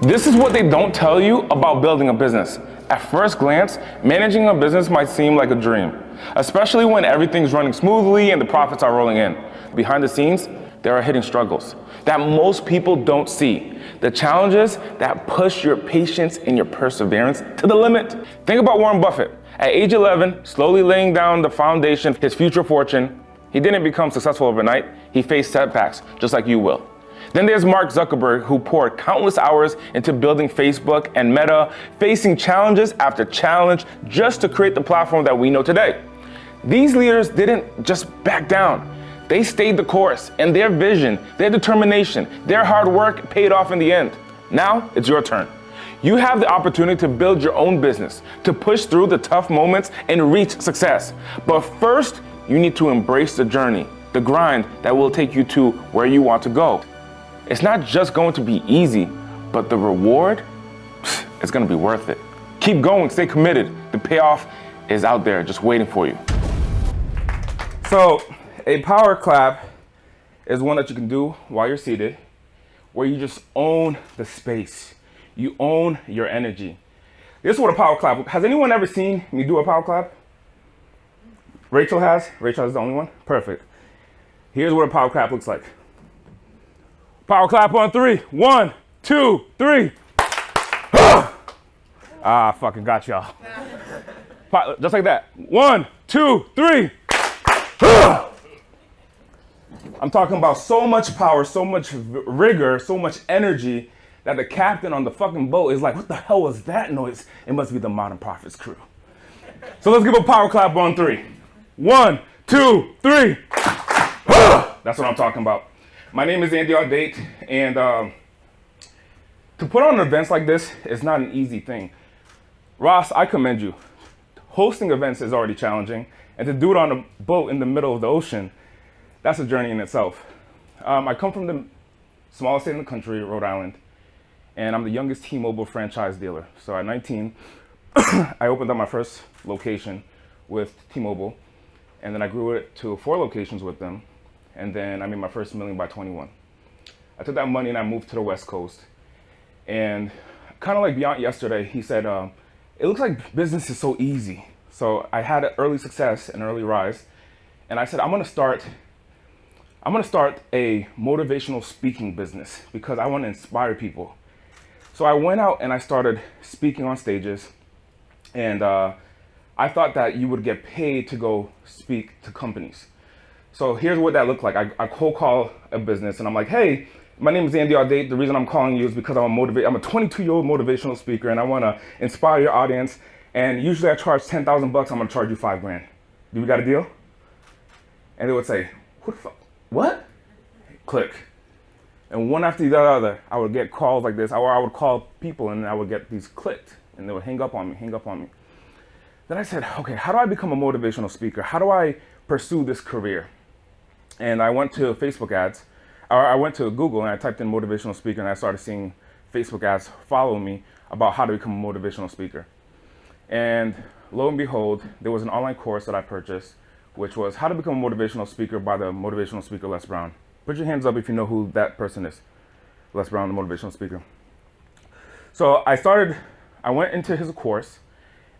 This is what they don't tell you about building a business. At first glance, managing a business might seem like a dream, especially when everything's running smoothly and the profits are rolling in. Behind the scenes, there are hidden struggles that most people don't see. The challenges that push your patience and your perseverance to the limit. Think about Warren Buffett. At age 11, slowly laying down the foundation of his future fortune, he didn't become successful overnight. He faced setbacks, just like you will. Then there's Mark Zuckerberg, who poured countless hours into building Facebook and Meta, facing challenges after challenge just to create the platform that we know today. These leaders didn't just back down. They stayed the course, and their vision, their determination, their hard work paid off in the end. Now it's your turn. You have the opportunity to build your own business, to push through the tough moments and reach success. But first, you need to embrace the journey, the grind that will take you to where you want to go. It's not just going to be easy, but the reward, it's going to be worth it. Keep going, stay committed. The payoff is out there just waiting for you. So, a power clap is one that you can do while you're seated, where you just own the space. You own your energy. This is what a power clap. Has anyone ever seen me do a power clap? Rachel has? Rachel is the only one? Perfect. Here's what a power clap looks like. Power clap on 3. 1, 2, 3. Fucking got y'all. Just like that. 1, 2, 3. I'm talking about so much power, so much rigor, so much energy that the captain on the fucking boat is like, what the hell was that noise? It must be the Modern Prophets crew. So let's give a power clap on 3. 1, 2, 3. That's what I'm talking about. My name is Andy Audate, and to put on events like this is not an easy thing. Ross, I commend you. Hosting events is already challenging, and to do it on a boat in the middle of the ocean, that's a journey in itself. I come from the smallest state in the country, Rhode Island, and I'm the youngest T-Mobile franchise dealer. So at 19, I opened up my first location with T-Mobile, and then I grew it to 4 locations with them. And then I made my first $1 million by 21. I took that money and I moved to the West Coast. And kind of like Beyond yesterday, he said, it looks like business is so easy. So I had an early success, an early rise. And I said, I'm gonna start a motivational speaking business because I wanna inspire people. So I went out and I started speaking on stages. And I thought that you would get paid to go speak to companies. So here's what that looked like. I cold call a business and I'm like, hey, my name is Andy Audate. The reason I'm calling you is because I'm a 22-year-old motivational speaker and I want to inspire your audience. And usually I charge $10,000. I'm going to charge you $5,000. Do we got a deal? And they would say, who the fuck? What? Click. And one after the other, I would get calls like this, or I would call people and I would get these clicked and they would hang up on me. Then I said, okay, how do I become a motivational speaker? How do I pursue this career? And I went to Facebook ads, or I went to Google and I typed in motivational speaker and I started seeing Facebook ads follow me about how to become a motivational speaker. And lo and behold, there was an online course that I purchased, which was How to Become a Motivational Speaker by the motivational speaker Les Brown. Put your hands up if you know who that person is. Les Brown, the motivational speaker. So I went into his course,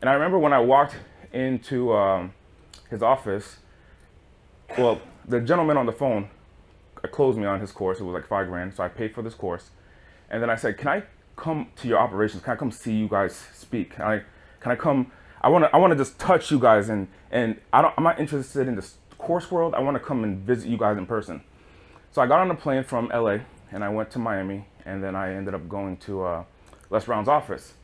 and I remember when I walked into his office, well, the gentleman on the phone closed me on his course. It was like $5,000, so I paid for this course. And then I said, can I come to your operations? Can I come see you guys speak? Can I come? I want to just touch you guys, and I'm not interested in this course world. I want to come and visit you guys in person. So I got on a plane from LA and I went to Miami, and then I ended up going to Les Brown's office.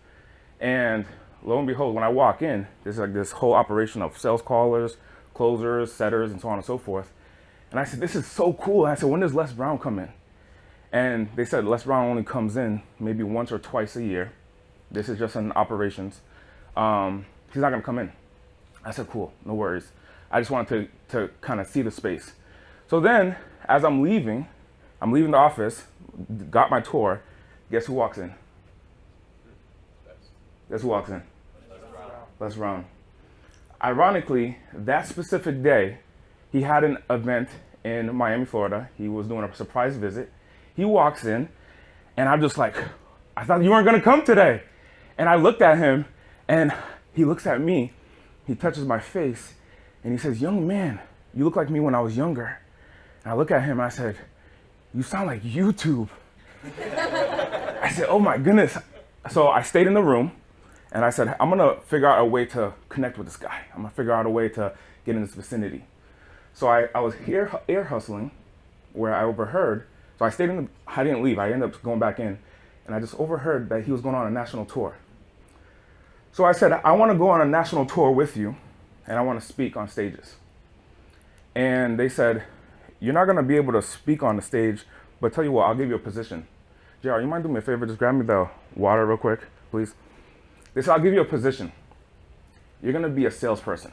And lo and behold, when I walk in, there's like this whole operation of sales callers, closers, setters, and so on and so forth. And I said, this is so cool. And I said, when does Les Brown come in? And they said Les Brown only comes in maybe once or twice a year. This is just an operations. He's not gonna come in. I said, cool, no worries. I just wanted to kind of see the space. So then, as I'm leaving the office, got my tour, guess who walks in? Guess who walks in? Les Brown. Ironically, that specific day, he had an event in Miami, Florida. He was doing a surprise visit. He walks in, and I'm just like, I thought you weren't going to come today. And I looked at him, and he looks at me. He touches my face, and he says, young man, you look like me when I was younger. And I look at him, and I said, you sound like YouTube. I said, oh my goodness. So I stayed in the room, and I said, I'm gonna figure out a way to connect with this guy. I'm gonna figure out a way to get in this vicinity. So I was here air hustling, where I overheard. So I didn't leave. I ended up going back in, and I just overheard that he was going on a national tour. So I said, I wanna go on a national tour with you, and I wanna speak on stages. And they said, you're not gonna be able to speak on the stage, but tell you what, I'll give you a position. JR, you mind doing me a favor? Just grab me the water real quick, please. They said, I'll give you a position. You're gonna be a salesperson.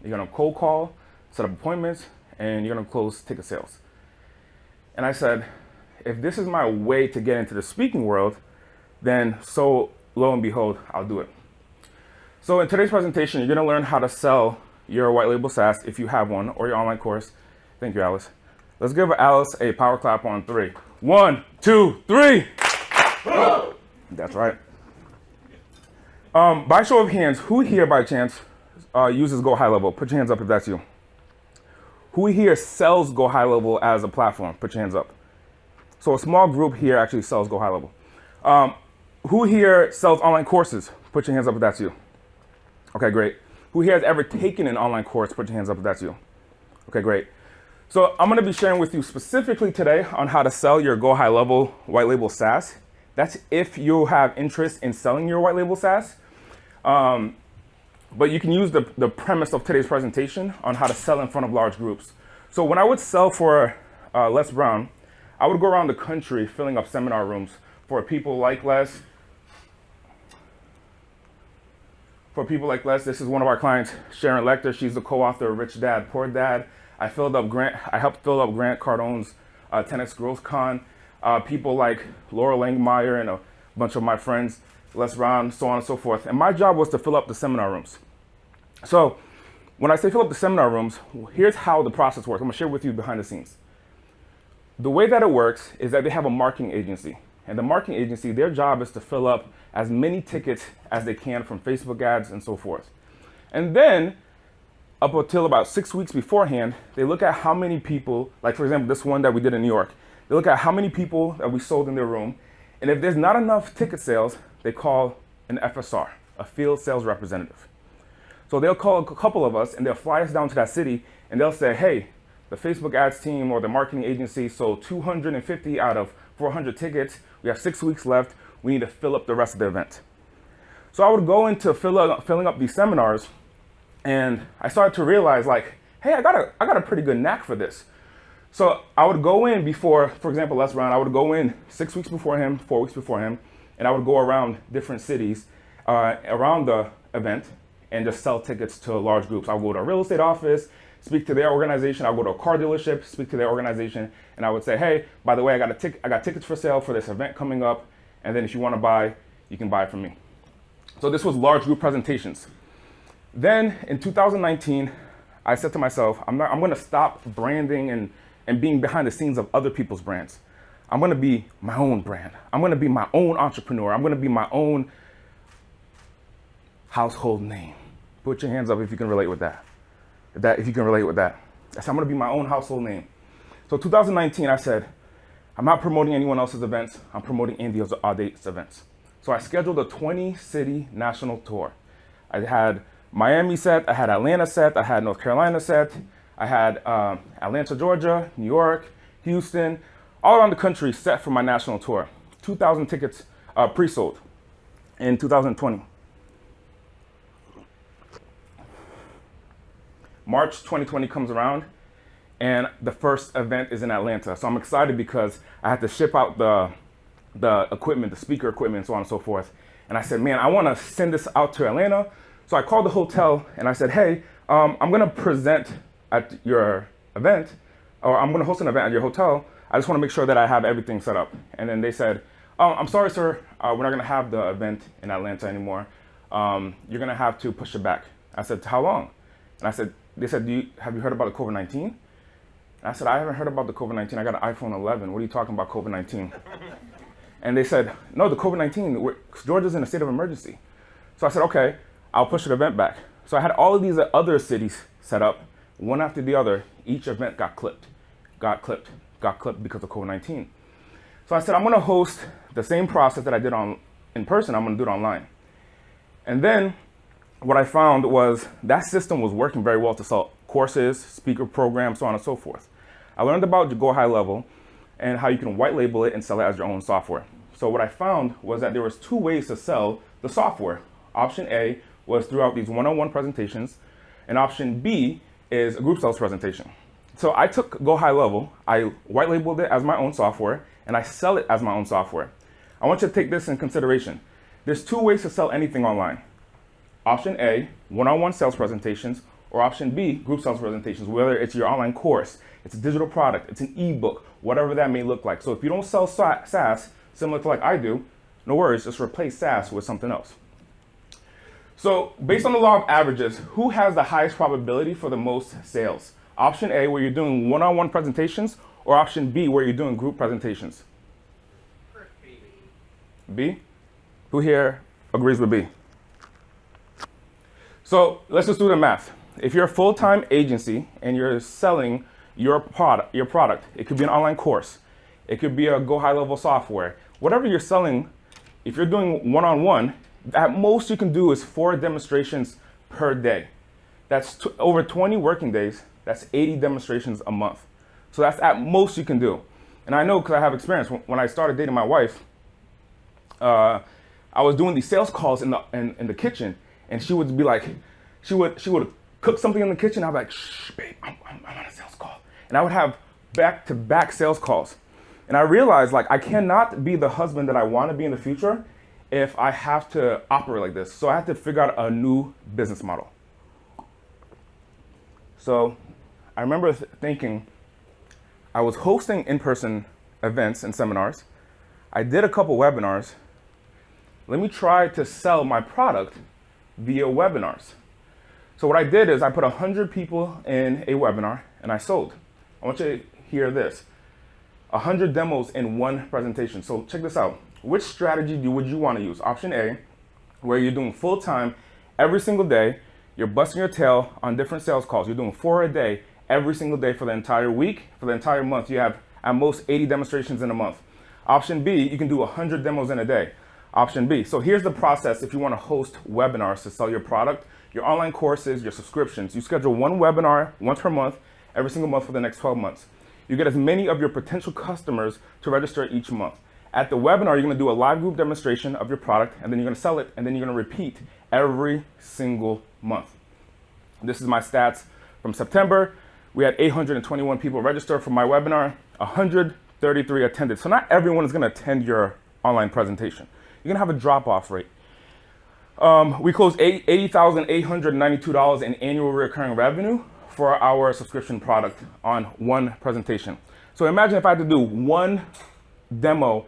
You're gonna cold call, set up appointments, and you're gonna close ticket sales. And I said, if this is my way to get into the speaking world, then so lo and behold, I'll do it. So in today's presentation, you're gonna learn how to sell your white label SaaS if you have one, or your online course. Thank you, Alice. Let's give Alice a power clap on 3. 1, 2, 3. That's right. By show of hands, who here by chance uses Go HighLevel? Put your hands up if that's you. Who here sells Go HighLevel as a platform? Put your hands up. So a small group here actually sells Go HighLevel. Who here sells online courses? Put your hands up if that's you. Okay, great. Who here has ever taken an online course? Put your hands up if that's you. Okay, great. So I'm gonna be sharing with you specifically today on how to sell your Go HighLevel white label SaaS. That's if you have interest in selling your white label SaaS. But you can use the premise of today's presentation on how to sell in front of large groups. So when I would sell for Les Brown, I would go around the country filling up seminar rooms for people like Les. This is one of our clients, Sharon Lecter. She's the co-author of Rich Dad, Poor Dad. I helped fill up Grant Cardone's 10X Growth Con. People like Laura Langmeyer and a bunch of my friends, Les Brown, so on and so forth. And my job was to fill up the seminar rooms. So when I say fill up the seminar rooms, here's how the process works. I'm gonna share with you behind the scenes. The way that it works is that they have a marketing agency. And the marketing agency, their job is to fill up as many tickets as they can from Facebook ads and so forth. And then up until about 6 weeks beforehand, they look at how many people, like for example, this one that we did in New York, they look at how many people that we sold in their room. And if there's not enough ticket sales, they call an FSR, a field sales representative. So they'll call a couple of us and they'll fly us down to that city and they'll say, hey, the Facebook ads team or the marketing agency sold 250 out of 400 tickets. We have 6 weeks left. We need to fill up the rest of the event. So I would go into filling up these seminars, and I started to realize, like, hey, I got a pretty good knack for this. So I would go in before, for example, Les Brown, I would go in 6 weeks before him, 4 weeks before him, and I would go around different cities around the event and just sell tickets to large groups. I would go to a real estate office, speak to their organization. I would go to a car dealership, speak to their organization, and I would say, hey, by the way, I got tickets for sale for this event coming up, and then if you want to buy, you can buy it from me. So this was large group presentations. Then in 2019, I said to myself, I'm going to stop branding and being behind the scenes of other people's brands. I'm going to be my own brand. I'm going to be my own entrepreneur. I'm going to be my own household name. Put your hands up if you can relate with that. If you can relate with that. I said, I'm going to be my own household name. So 2019, I said, I'm not promoting anyone else's events. I'm promoting Andy Audate's events. So I scheduled a 20-city national tour. I had Miami set, I had Atlanta set, I had North Carolina set, I had Atlanta, Georgia, New York, Houston, all around the country set for my national tour. 2,000 tickets pre-sold in 2020. March 2020 comes around, and the first event is in Atlanta. So I'm excited because I had to ship out the equipment, the speaker equipment, and so on and so forth. And I said, man, I want to send this out to Atlanta. So I called the hotel and I said, hey, I'm going to present at your event, or I'm going to host an event at your hotel. I just want to make sure that I have everything set up. And then they said, oh, I'm sorry, sir. We're not going to have the event in Atlanta anymore. You're going to have to push it back. I said, how long? And they said, have you heard about the COVID-19? I said, I haven't heard about the COVID-19. I got an iPhone 11. What are you talking about COVID-19? And they said, no, the COVID-19, Georgia's in a state of emergency. So I said, okay, I'll push the event back. So I had all of these other cities set up, one after the other. Each event got clipped because of COVID-19. So I said, I'm gonna host the same process that I did in person, I'm gonna do it online. And then what I found was that system was working very well to sell courses, speaker programs, so on and so forth. I learned about Go HighLevel and how you can white label it and sell it as your own software. So what I found was that there was two ways to sell the software. Option A was throughout these one-on-one presentations, and option B is a group sales presentation. So I took Go HighLevel, I white labeled it as my own software, and I sell it as my own software. I want you to take this in consideration. There's two ways to sell anything online. Option A, one-on-one sales presentations, or option B, group sales presentations, whether it's your online course, it's a digital product, it's an ebook, whatever that may look like. So if you don't sell SaaS, similar to like I do, no worries, just replace SaaS with something else. So based on the law of averages, who has the highest probability for the most sales? Option A, where you're doing one-on-one presentations, or option B, where you're doing group presentations? B? Who here agrees with B? So let's just do the math. If you're a full-time agency and you're selling your product, it could be an online course, it could be a Go HighLevel software, whatever you're selling, if you're doing one-on-one, at most you can do is 4 demonstrations per day. That's over 20 working days, that's 80 demonstrations a month. So that's at most you can do. And I know because I have experience. When I started dating my wife, I was doing these sales calls in the kitchen, and she would be like, she would cook something in the kitchen. I'd be like, shh, babe, I'm on a sales call. And I would have back-to-back sales calls. And I realized, like, I cannot be the husband that I want to be in the future if I have to operate like this. So I had to figure out a new business model. So I remember thinking, I was hosting in-person events and seminars. I did a couple webinars. Let me try to sell my product via webinars. So what I did is I put 100 people in a webinar and I sold. I want you to hear this. 100 demos in one presentation. So check this out. Which strategy would you want to use? Option A, where you're doing full-time every single day. You're busting your tail on different sales calls. You're doing 4 a day every single day for the entire week. For the entire month, you have at most 80 demonstrations in a month. Option B, you can do 100 demos in a day. Option B. So here's the process if you want to host webinars to sell your product, your online courses, your subscriptions. You schedule one webinar once per month, every single month for the next 12 months. You get as many of your potential customers to register each month. At the webinar, you're going to do a live group demonstration of your product, and then you're going to sell it, and then you're going to repeat every single month. This is my stats from September. We had 821 people register for my webinar, 133 attended. So not everyone is going to attend your online presentation. You're going to have a drop-off rate. We closed $80,892 in annual recurring revenue for our subscription product on one presentation. So imagine if I had to do one demo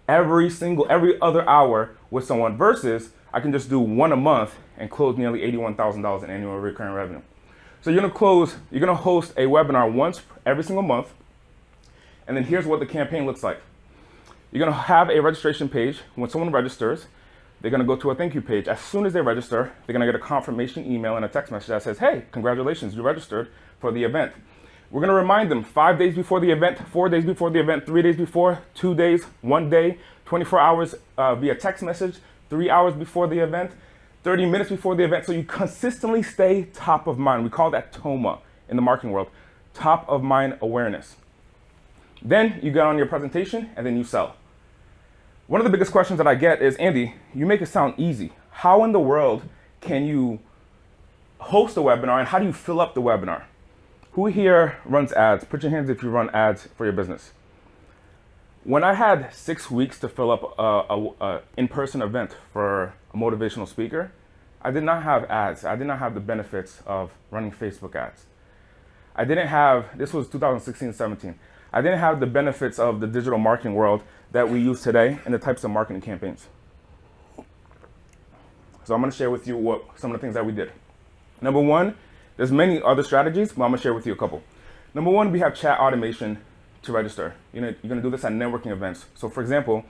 every other hour with someone versus I can just do one a month and close nearly $81,000 in annual recurring revenue. So you're gonna host a webinar once every single month, and then here's what the campaign looks like. You're gonna have a registration page. When someone registers, they're gonna go to a thank you page. As soon as they register, they're gonna get a confirmation email and a text message that says, hey, congratulations, you registered for the event. We're gonna remind them 5 days before the event, 4 days before the event, 3 days before, 2 days, 1 day, 24 hours via text message, 3 hours before the event, 30 minutes before the event, so you consistently stay top of mind. We call that TOMA in the marketing world, top of mind awareness. Then you get on your presentation and then you sell. One of the biggest questions that I get is, Andy, you make it sound easy. How in the world can you host a webinar and how do you fill up the webinar? Who here runs ads? Put your hands if you run ads for your business. When I had 6 weeks to fill up an in-person event for a motivational speaker, I did not have ads. I did not have the benefits of running Facebook ads. I didn't have, this was 2016-17, I didn't have the benefits of the digital marketing world that we use today and the types of marketing campaigns. So I'm gonna share with you some of the things that we did. Number one, there's many other strategies, but I'm gonna share with you a couple. Number one, we have chat automation to register. You're gonna do this at networking events. So for example,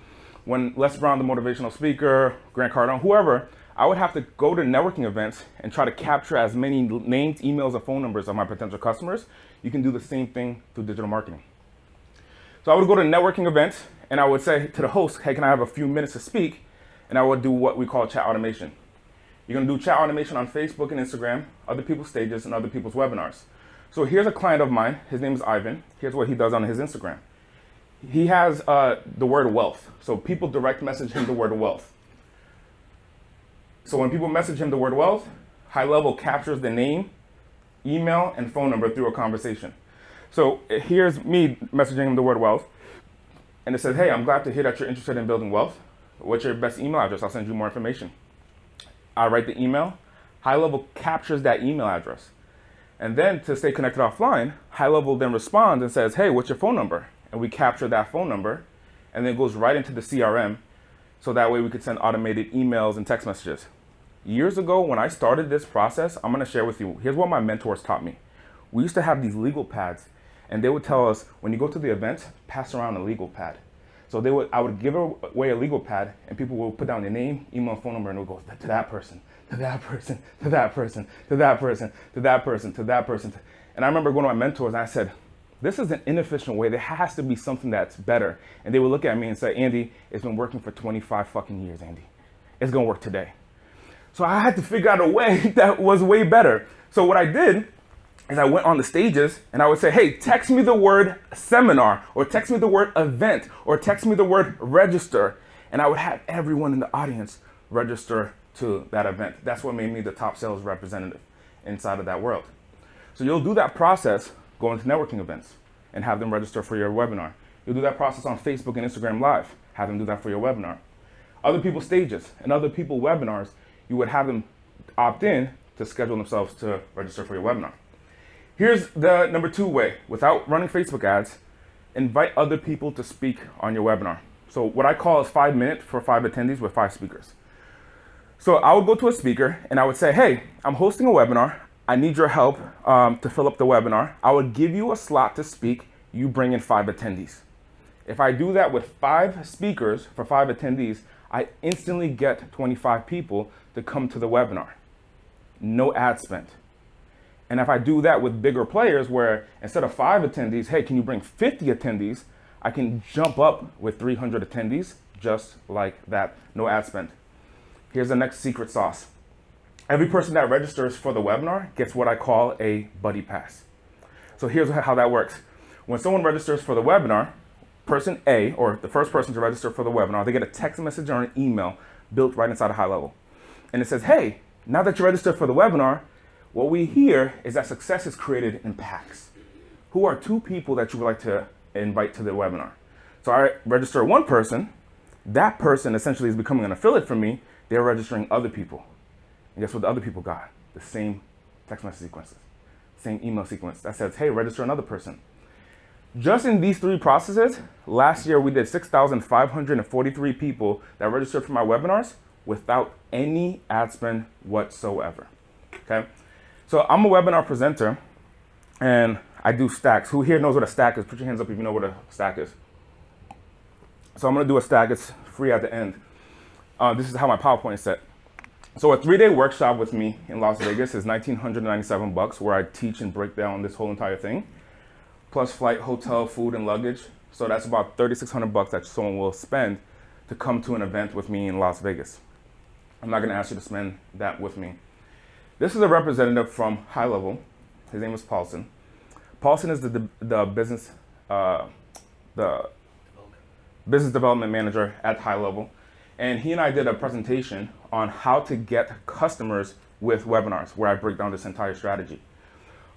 when Les Brown, the motivational speaker, Grant Cardone, whoever, I would have to go to networking events and try to capture as many names, emails, and phone numbers of my potential customers. You can do the same thing through digital marketing. So I would go to networking events and I would say to the host, hey, can I have a few minutes to speak? And I would do what we call chat automation. You're gonna do chat automation on Facebook and Instagram, other people's stages, and other people's webinars. So here's a client of mine. His name is Ivan. Here's what he does on his Instagram. He has the word wealth. So people direct message him the word wealth. So when people message him the word wealth, HighLevel captures the name, email, and phone number through a conversation. So here's me messaging him the word wealth. And it says, hey, I'm glad to hear that you're interested in building wealth. What's your best email address? I'll send you more information. I write the email. HighLevel captures that email address. And then to stay connected offline, HighLevel then responds and says, hey, what's your phone number? And we capture that phone number. And then it goes right into the CRM. So that way we could send automated emails and text messages. Years ago, when I started this process, I'm going to share with you, here's what my mentors taught me. We used to have these legal pads, and they would tell us, when you go to the event, pass around a legal pad. So I would give away a legal pad, and people would put down their name, email, phone number, and it would go to that person, to that person, to that person, to that person, to that person, to that person. And I remember going to my mentors, and I said, this is an inefficient way. There has to be something that's better. And they would look at me and say, Andy, it's been working for 25 fucking years, Andy. It's going to work today. So I had to figure out a way that was way better. So what I did is I went on the stages and I would say, hey, text me the word seminar, or text me the word event, or text me the word register. And I would have everyone in the audience register to that event. That's what made me the top sales representative inside of that world. So you'll do that process going to networking events and have them register for your webinar. You'll do that process on Facebook and Instagram Live, have them do that for your webinar. Other people's stages and other people's webinars, you would have them opt in to schedule themselves to register for your webinar. Here's the number 2 way. Without running Facebook ads, invite other people to speak on your webinar. So what I call is 5 minutes for 5 attendees with 5 speakers. So I would go to a speaker and I would say, hey, I'm hosting a webinar. I need your help to fill up the webinar. I would give you a slot to speak. You bring in 5 attendees. If I do that with 5 speakers for 5 attendees, I instantly get 25 people to come to the webinar. No ad spent. And if I do that with bigger players where instead of 5 attendees, hey, can you bring 50 attendees? I can jump up with 300 attendees just like that. No ad spent. Here's the next secret sauce. Every person that registers for the webinar gets what I call a buddy pass. So here's how that works. When someone registers for the webinar, person A, or the first person to register for the webinar, they get a text message or an email built right inside of HighLevel. And it says, hey, now that you registered for the webinar, what we hear is that success is created in packs. Who are 2 people that you would like to invite to the webinar? So I register one person. That person essentially is becoming an affiliate for me. They're registering other people. And guess what the other people got? The same text message sequences, same email sequence that says, hey, register another person. Just in these 3 processes, last year we did 6,543 people that registered for my webinars without any ad spend whatsoever. Okay? So I'm a webinar presenter and I do stacks. Who here knows what a stack is? Put your hands up if you know what a stack is. So I'm gonna do a stack. It's free at the end. This is how my PowerPoint is set. So a 3-day workshop with me in Las Vegas is $1,997 where I teach and break down this whole entire thing, plus flight, hotel, food, and luggage. So that's about $3,600 that someone will spend to come to an event with me in Las Vegas. I'm not gonna ask you to spend that with me. This is a representative from HighLevel. His name is Paulson. Paulson is the business development manager at HighLevel. And he and I did a presentation on how to get customers with webinars, where I break down this entire strategy.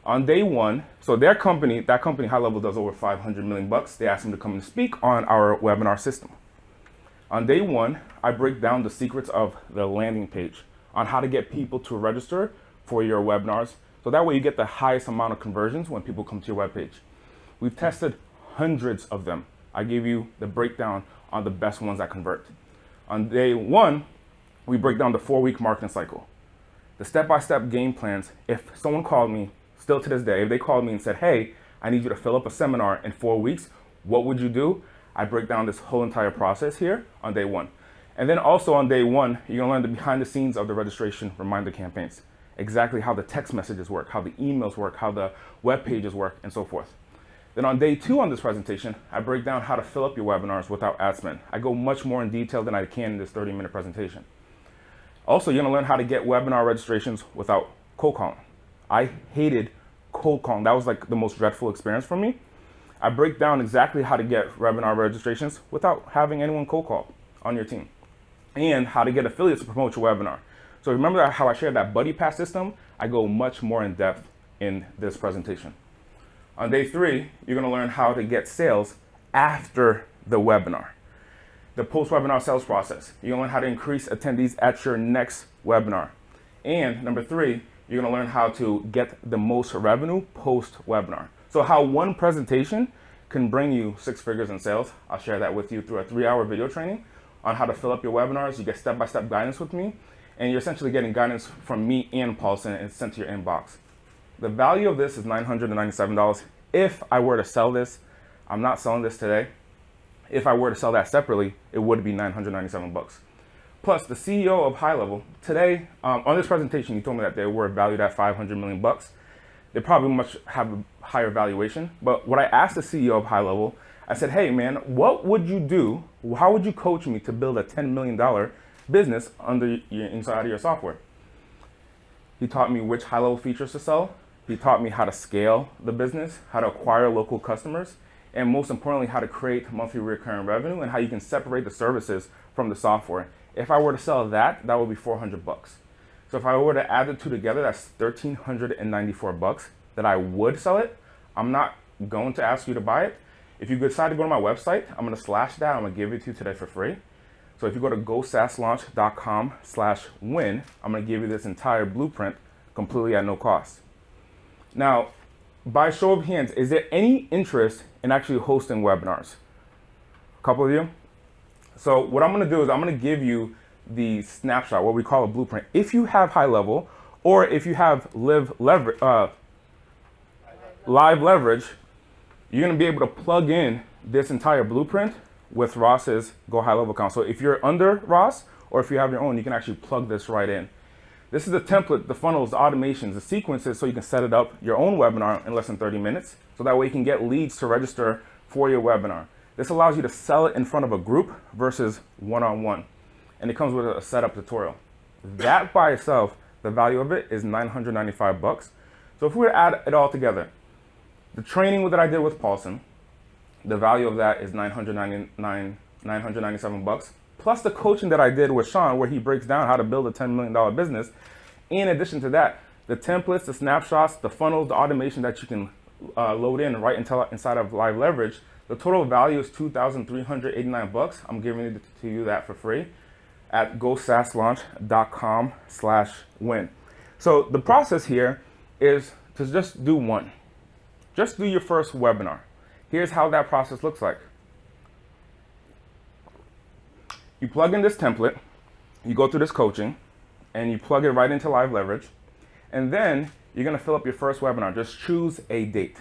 On day 1, so that company HighLevel does over $500 million. They asked him to come and speak on our webinar system. On day 1, I break down the secrets of the landing page on how to get people to register for your webinars. So that way you get the highest amount of conversions when people come to your webpage. We've tested hundreds of them. I gave you the breakdown on the best ones that convert. On day 1, we break down the 4-week marketing cycle. The step-by-step game plans. If someone called me, still to this day, if they called me and said, hey, I need you to fill up a seminar in 4 weeks, what would you do? I break down this whole entire process here on day one. And then also on day one, you're gonna learn the behind the scenes of the registration reminder campaigns, exactly how the text messages work, how the emails work, how the web pages work, and so forth. Then on day two on this presentation, I break down how to fill up your webinars without ad spend. I go much more in detail than I can in this 30-minute presentation. Also, you're gonna learn how to get webinar registrations without cold calling. I hated cold calling. That was like the most dreadful experience for me. I break down exactly how to get webinar registrations without having anyone cold call on your team, and how to get affiliates to promote your webinar. So remember how I shared that buddy pass system? I go much more in depth in this presentation. On day three, you're gonna learn how to get sales after the webinar. The post-webinar sales process. You're gonna learn how to increase attendees at your next webinar. And number three, you're gonna learn how to get the most revenue post-webinar. So how one presentation can bring you 6 figures in sales. I'll share that with you through a 3-hour video training on how to fill up your webinars. You get step-by-step guidance with me, and you're essentially getting guidance from me and Paulson, and it's sent to your inbox. The value of this is $997. If I were to sell this, I'm not selling this today. If I were to sell that separately, it would be $997. Plus, the CEO of HighLevel today, on this presentation, he told me that they were valued at $500 million. They probably have a higher valuation. But what I asked the CEO of HighLevel, I said, hey man, what would you do? How would you coach me to build a $10 million business inside of your software? He taught me which HighLevel features to sell. He taught me how to scale the business, how to acquire local customers, and most importantly, how to create monthly recurring revenue and how you can separate the services from the software. If I were to sell that, that would be $400. So if I were to add the two together, that's $1,394 that I would sell it. I'm not going to ask you to buy it. If you decide to go to my website, I'm gonna slash that. I'm gonna give it to you today for free. So if you go to GoSaaSLaunch.com/win, I'm gonna give you this entire blueprint completely at no cost. Now, by show of hands, is there any interest in actually hosting webinars? A couple of you? So what I'm gonna do is I'm gonna give you the snapshot, what we call a blueprint. If you have HighLevel, or if you have live leverage, you're gonna be able to plug in this entire blueprint with Ross's Go HighLevel account. So if you're under Ross, or if you have your own, you can actually plug this right in. This is the template, the funnels, the automations, the sequences, so you can set it up your own webinar in less than 30 minutes. So that way you can get leads to register for your webinar. This allows you to sell it in front of a group versus one-on-one. And it comes with a setup tutorial. That by itself, the value of it is $995. So if we were to add it all together, the training that I did with Paulson, the value of that is $997, plus the coaching that I did with Sean, where he breaks down how to build a $10 million business. In addition to that, the templates, the snapshots, the funnels, the automation that you can load in right inside of Live Leverage, the total value is $2,389. I'm giving it to you that for free at GoSaaSLaunch.com/win. So the process here is to just do one. Just do your first webinar. Here's how that process looks like. You plug in this template, you go through this coaching, and you plug it right into Live Leverage, and then you're gonna fill up your first webinar. Just choose a date.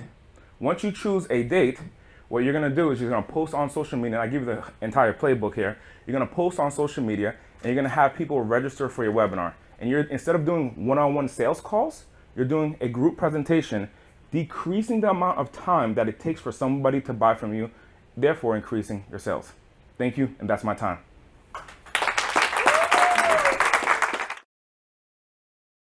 Once you choose a date, what you're gonna do is you're gonna post on social media. I give you the entire playbook here. You're gonna post on social media, and you're gonna have people register for your webinar. And instead of doing one-on-one sales calls, you're doing a group presentation, decreasing the amount of time that it takes for somebody to buy from you, therefore increasing your sales. Thank you, and that's my time.